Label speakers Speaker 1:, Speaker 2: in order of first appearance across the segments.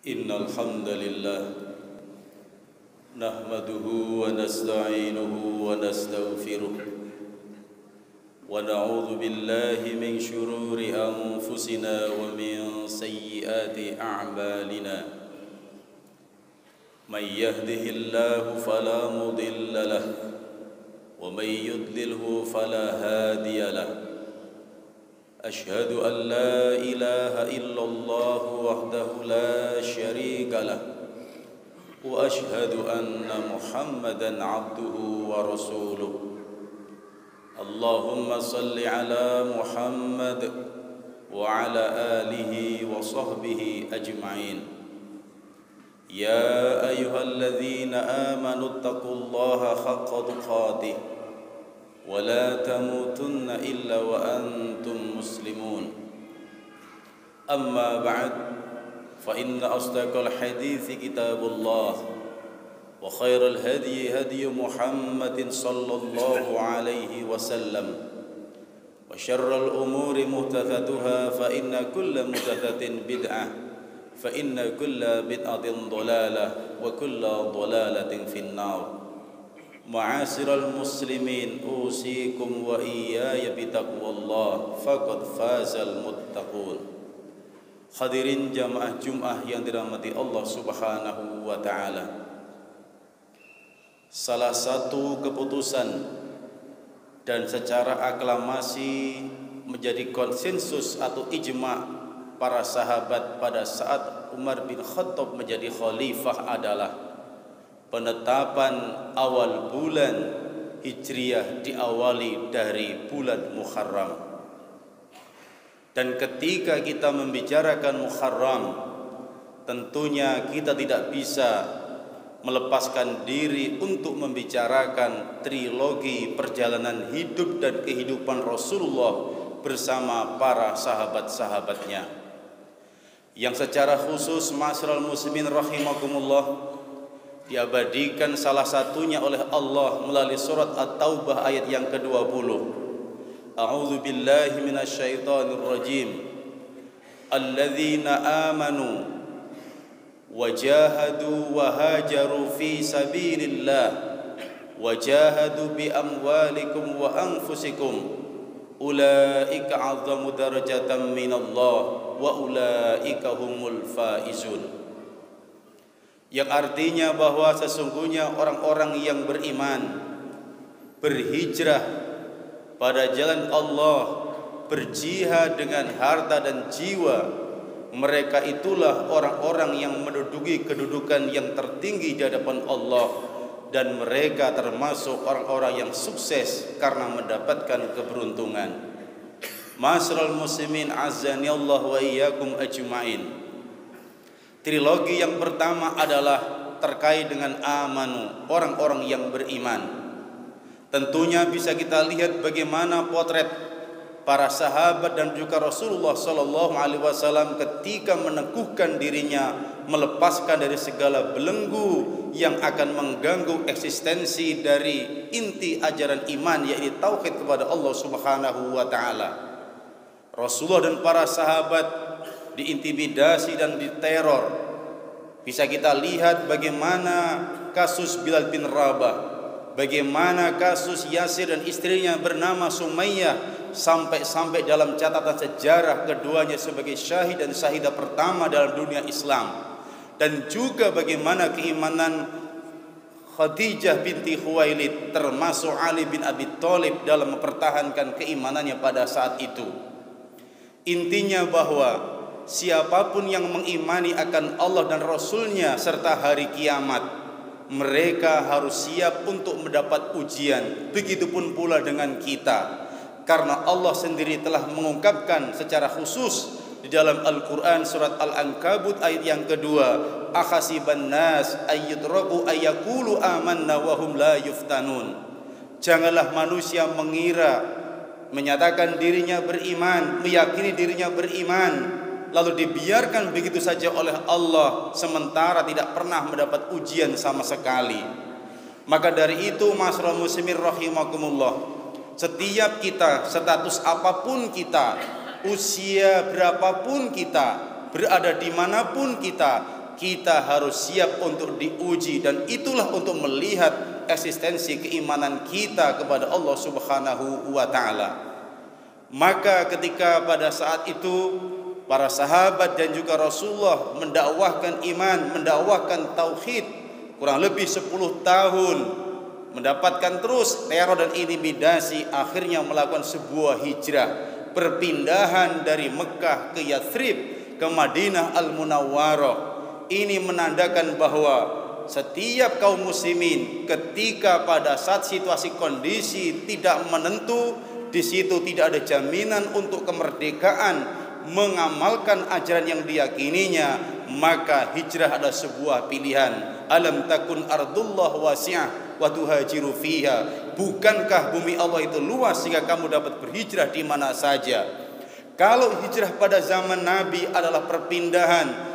Speaker 1: إن الحمد لله نحمده ونستعينه ونستغفره ونعوذ بالله من شرور أنفسنا ومن سيئات أعمالنا من يهده الله فلا مضل له ومن يضلله فلا هادي له أشهد أن لا إله إلا الله وحده لا شريك له وأشهد أن محمدًا عبده ورسوله اللهم صل على محمد وعلى آله وصحبه أجمعين يا أيها الذين آمنوا اتقوا الله حق تقاته ولا تموتن إلا وأنتم مسلمون أما بعد فإن أصدق الحديث كتاب الله وخير الهدي هدي محمد صلى الله عليه وسلم وشر الأمور محدثاتها فإن كل محدثة بدعة فإن كل بدعة ضلالة وكل ضلالة في النار Ma'asyiral muslimin usikum wa iyaya bitaqwallah faqad fazal muttaqun. Hadirin jamaah Jumat yang dirahmati Allah Subhanahu wa taala. Salah satu keputusan dan secara aklamasi menjadi konsensus atau ijma' para sahabat pada saat Umar bin Khattab menjadi khalifah adalah penetapan awal bulan Hijriah diawali dari bulan Muharram. Dan ketika kita membicarakan Muharram, tentunya kita tidak bisa melepaskan diri untuk membicarakan trilogi perjalanan hidup dan kehidupan Rasulullah bersama para sahabat-sahabatnya, yang secara khusus ma'asyiral muslimin rahimakumullah diabadikan salah satunya oleh Allah melalui surat At-Taubah ayat yang ke-20. A'udzu billahi minasyaitonir rajim. Alladzina amanu wajahadu wahajaru fi sabilillah wajahadu bi amwalikum wa anfusikum ulaika 'azzamu darajatan minallah wa ulaika humul faizun. Yang artinya bahwa sesungguhnya orang-orang yang beriman berhijrah pada jalan Allah, berjihad dengan harta dan jiwa, mereka itulah orang-orang yang menduduki kedudukan yang tertinggi di hadapan Allah, dan mereka termasuk orang-orang yang sukses karena mendapatkan keberuntungan. Ma'asyiral muslimin azzani Allah wa iyyakum ajma'in. Trilogi yang pertama adalah terkait dengan amanu, orang-orang yang beriman. Tentunya bisa kita lihat bagaimana potret para sahabat dan juga Rasulullah sallallahu alaihi wasallam ketika meneguhkan dirinya, melepaskan dari segala belenggu yang akan mengganggu eksistensi dari inti ajaran iman, yaitu tauhid kepada Allah Subhanahu wa taala. Rasulullah dan para sahabat diintimidasi dan diteror. Bisa kita lihat bagaimana kasus Bilal bin Rabah, bagaimana kasus Yasir dan istrinya bernama Sumayyah, sampai dalam catatan sejarah keduanya sebagai syahid dan syahidah pertama dalam dunia Islam. Dan juga bagaimana keimanan Khadijah binti Khuwailid termasuk Ali bin Abi Thalib dalam mempertahankan keimanannya pada saat itu. Intinya bahwa siapapun yang mengimani akan Allah dan Rasulnya serta hari kiamat, mereka harus siap untuk mendapat ujian. Begitupun pula dengan kita, karena Allah sendiri telah mengungkapkan secara khusus di dalam Al-Quran surat Al-Ankabut ayat yang kedua, akhasiban nas ayyutraku ayyakulu amanna wahum la yuftanun. Janganlah manusia mengira, menyatakan dirinya beriman, meyakini dirinya beriman, lalu dibiarkan begitu saja oleh Allah sementara tidak pernah mendapat ujian sama sekali. Maka dari itu ma'asyiral muslimin rahimakumullah, setiap kita, status apapun kita, usia berapapun kita, berada dimanapun kita, kita harus siap untuk diuji, dan itulah untuk melihat eksistensi keimanan kita kepada Allah Subhanahu wa taala. Maka ketika pada saat itu para sahabat dan juga Rasulullah mendakwahkan iman, mendakwahkan tauhid kurang lebih 10 tahun, mendapatkan terus teror dan intimidasi, akhirnya melakukan sebuah hijrah, perpindahan dari Mekah ke Yathrib ke Madinah Al-Munawwarah. Ini menandakan bahwa setiap kaum muslimin ketika pada saat situasi kondisi tidak menentu, di situ tidak ada jaminan untuk kemerdekaan, mengamalkan ajaran yang diyakininya, maka hijrah adalah sebuah pilihan. Alam takun ardullah wasi'ah wa tuhajiru fiha. Bukankah bumi Allah itu luas sehingga kamu dapat berhijrah di mana saja? Kalau hijrah pada zaman Nabi adalah perpindahan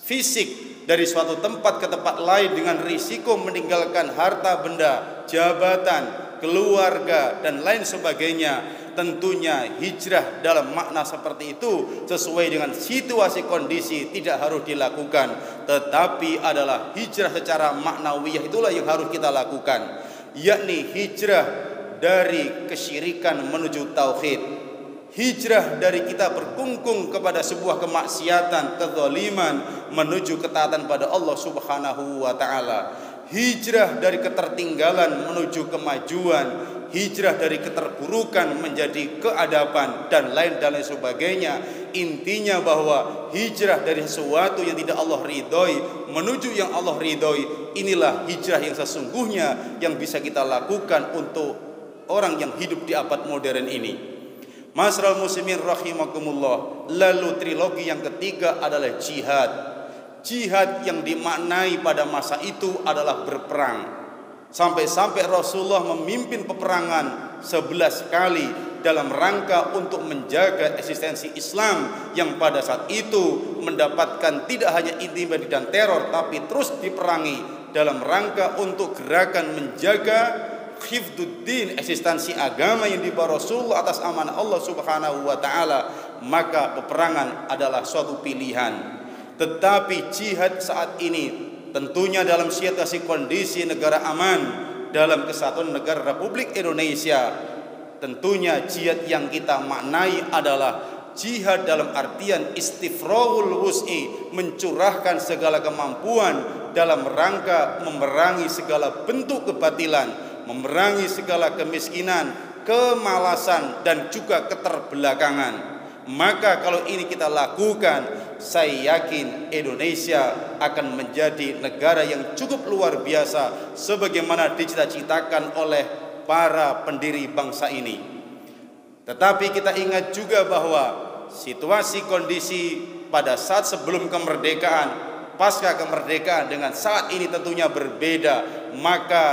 Speaker 1: fisik dari suatu tempat ke tempat lain dengan risiko meninggalkan harta benda, jabatan, keluarga dan lain sebagainya, tentunya hijrah dalam makna seperti itu sesuai dengan situasi kondisi tidak harus dilakukan, tetapi adalah hijrah secara maknawiyah, itulah yang harus kita lakukan, yakni hijrah dari kesyirikan menuju tauhid. Hijrah dari kita berkungkung kepada sebuah kemaksiatan, kezaliman menuju ketaatan pada Allah Subhanahu wa taala. Hijrah dari ketertinggalan menuju kemajuan, hijrah dari keterburukan menjadi keadaban dan lain sebagainya. Intinya bahwa hijrah dari sesuatu yang tidak Allah ridhoi menuju yang Allah ridhoi, inilah hijrah yang sesungguhnya yang bisa kita lakukan untuk orang yang hidup di abad modern ini. Masral muslimin rahimakumullah. Lalu trilogi yang ketiga adalah jihad. Jihad yang dimaknai pada masa itu adalah berperang. Sampai-sampai Rasulullah memimpin peperangan 11 kali dalam rangka untuk menjaga eksistensi Islam yang pada saat itu mendapatkan tidak hanya intimidasi dan teror, tapi terus diperangi dalam rangka untuk gerakan menjaga khifduddin, eksistensi agama yang dibawa Rasulullah atas amanah Allah Subhanahu wa taala. Maka peperangan adalah suatu pilihan. Tetapi jihad saat ini tentunya dalam situasi kondisi negara aman, dalam kesatuan negara Republik Indonesia, tentunya jihad yang kita maknai adalah jihad dalam artian istifrahul wus'i, mencurahkan segala kemampuan dalam rangka memerangi segala bentuk kebatilan, memerangi segala kemiskinan, kemalasan dan juga keterbelakangan. Maka kalau ini kita lakukan, saya yakin Indonesia akan menjadi negara yang cukup luar biasa sebagaimana dicita-citakan oleh para pendiri bangsa ini. Tetapi kita ingat juga bahwa situasi kondisi pada saat sebelum kemerdekaan, pasca kemerdekaan dengan saat ini tentunya berbeda. Maka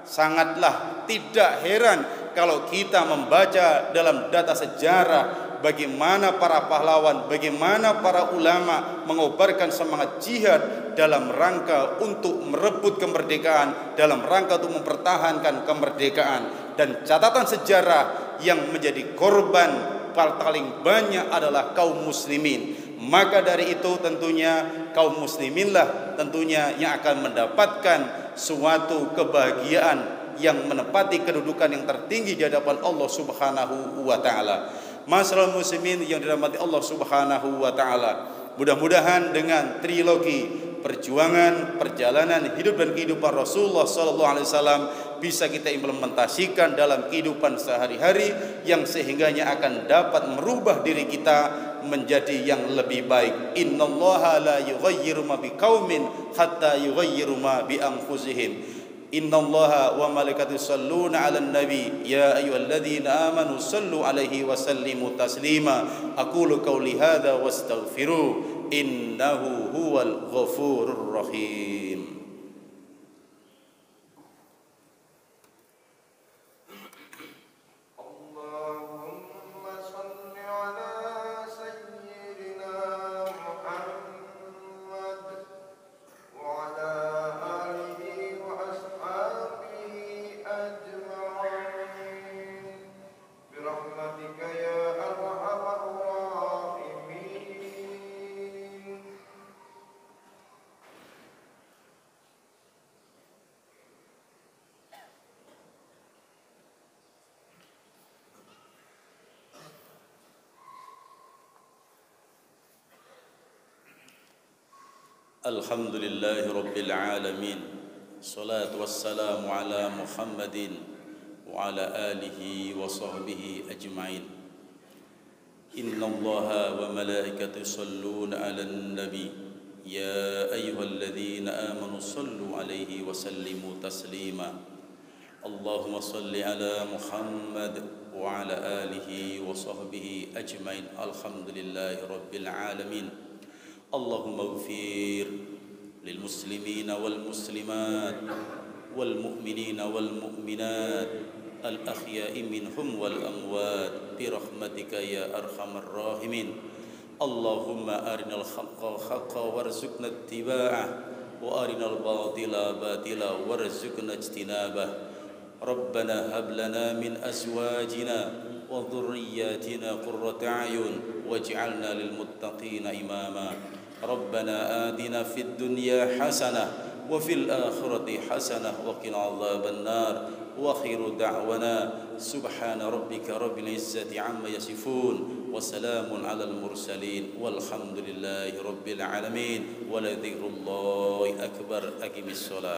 Speaker 1: sangatlah tidak heran kalau kita membaca dalam data sejarah bagaimana para pahlawan, bagaimana para ulama mengobarkan semangat jihad dalam rangka untuk merebut kemerdekaan, dalam rangka untuk mempertahankan kemerdekaan. Dan catatan sejarah yang menjadi korban paling banyak adalah kaum muslimin. Maka dari itu tentunya kaum musliminlah tentunya yang akan mendapatkan suatu kebahagiaan yang menempati kedudukan yang tertinggi di hadapan Allah Subhanahu wa taala. Masyaallah muslimin yang dirahmati Allah Subhanahu wa taala, mudah-mudahan dengan trilogi perjuangan, perjalanan hidup dan kehidupan Rasulullah sallallahu alaihi wasallam bisa kita implementasikan dalam kehidupan sehari-hari yang sehingganya akan dapat merubah diri kita menjadi yang lebih baik. Innallaha la yughayyiru ma biqaumin hatta yughayyiru ma bi anfusihim. Innallaha wa malaikatahu yusholluna 'alan nabi ya ayyuhalladzina amanu shallu 'alaihi wa sallimu taslima. Aqulu qouli hadza wastaghfiru innahu huwal ghafurur rahim. Alhamdulillahi Rabbil Alamin. Salatu wassalamu ala Muhammadin wa ala alihi wa sahbihi ajma'in. Inna Allaha wa malaikatahu yusalluna ala nabi. Ya ayyuhalladzina amanu sallu alaihi wa sallimu taslima. Allahumma salli ala Muhammad wa ala alihi wa sahbihi ajma'in. Alhamdulillahi Rabbil Alamin. Allahumma ighfir lil muslimina wal muslimat wal mu'minina wal mu'minat al ahya'i minhum wal amwat bi rahmatika ya arhamar rahimin. Allahumma arinal haqqa haqqa warzuqna ittiba'ah wa arinal batila batila warzuqna ijtinabah. Rabbana hab lana min azwajina wa dhurriyyatina qurrata a'yun waj'alna lil muttaqina imama. Rabbana atina fid dunya hasanah wa fil akhirati hasanah wa qina adzaban nar. Wa akhiru da'wana subhana rabbika rabbil izzati amma yasifun wa salamun alal mursalin walhamdulillahi rabbil alamin. Wa la dzikrullahi akbar. Aqimis shalah.